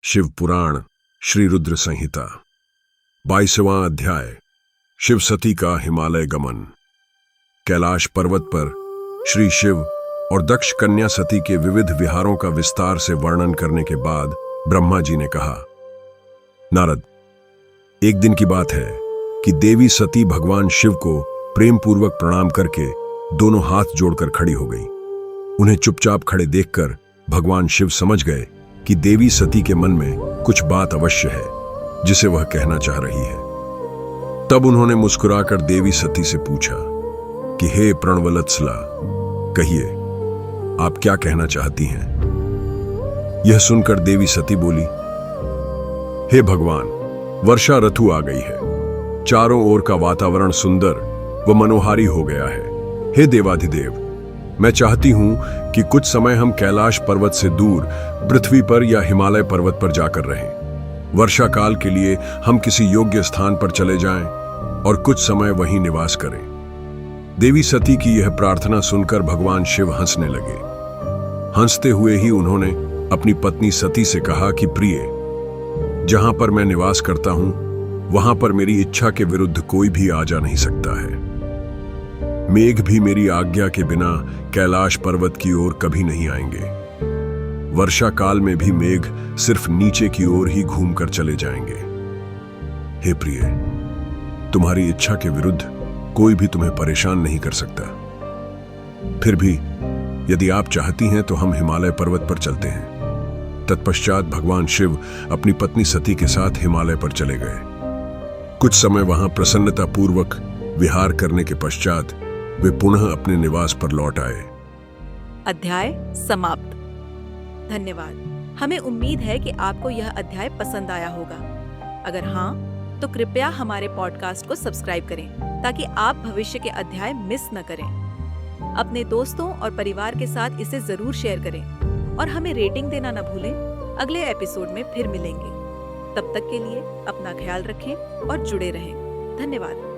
शिव पुराण श्री रुद्र संहिता 22वां अध्याय शिव सती का हिमालय गमन। कैलाश पर्वत पर श्री शिव और दक्ष कन्या सती के विविध विहारों का विस्तार से वर्णन करने के बाद ब्रह्मा जी ने कहा, नारद, एक दिन की बात है कि देवी सती भगवान शिव को प्रेम पूर्वक प्रणाम करके दोनों हाथ जोड़कर खड़ी हो गई। उन्हें चुपचाप खड़े देखकर भगवान शिव समझ गए कि देवी सती के मन में कुछ बात अवश्य है जिसे वह कहना चाह रही है। तब उन्होंने मुस्कुराकर देवी सती से पूछा कि हे प्रणवत्सला, कहिए, आप क्या कहना चाहती हैं? यह सुनकर देवी सती बोली, हे भगवान, वर्षा ऋतु आ गई है। चारों ओर का वातावरण सुंदर व मनोहारी हो गया है। हे देवाधिदेव, मैं चाहती हूं कि कुछ समय हम कैलाश पर्वत से दूर पृथ्वी पर या हिमालय पर्वत पर जाकर रहें। वर्षा काल के लिए हम किसी योग्य स्थान पर चले जाएं और कुछ समय वहीं निवास करें। देवी सती की यह प्रार्थना सुनकर भगवान शिव हंसने लगे। हंसते हुए ही उन्होंने अपनी पत्नी सती से कहा कि प्रिय, जहां पर मैं निवास करता हूं वहां पर मेरी इच्छा के विरुद्ध कोई भी आ जा नहीं सकता है। मेघ भी मेरी आज्ञा के बिना कैलाश पर्वत की ओर कभी नहीं आएंगे। वर्षा काल में भी मेघ सिर्फ नीचे की ओर ही घूमकर चले जाएंगे। हे प्रिय, तुम्हारी इच्छा के विरुद्ध कोई भी तुम्हें परेशान नहीं कर सकता। फिर भी यदि आप चाहती हैं तो हम हिमालय पर्वत पर चलते हैं। तत्पश्चात भगवान शिव अपनी पत्नी सती के साथ हिमालय पर चले गए। कुछ समय वहां प्रसन्नता पूर्वक विहार करने के पश्चात वे पुनः अपने निवास पर लौट आए। अध्याय समाप्त। धन्यवाद। हमें उम्मीद है कि आपको यह अध्याय पसंद आया होगा। अगर हाँ, तो कृपया हमारे पॉडकास्ट को सब्सक्राइब करें ताकि आप भविष्य के अध्याय मिस न करें। अपने दोस्तों और परिवार के साथ इसे जरूर शेयर करें और हमें रेटिंग देना न भूलें। अगले एपिसोड में फिर मिलेंगे। तब तक के लिए अपना ख्याल रखें और जुड़े रहें। धन्यवाद।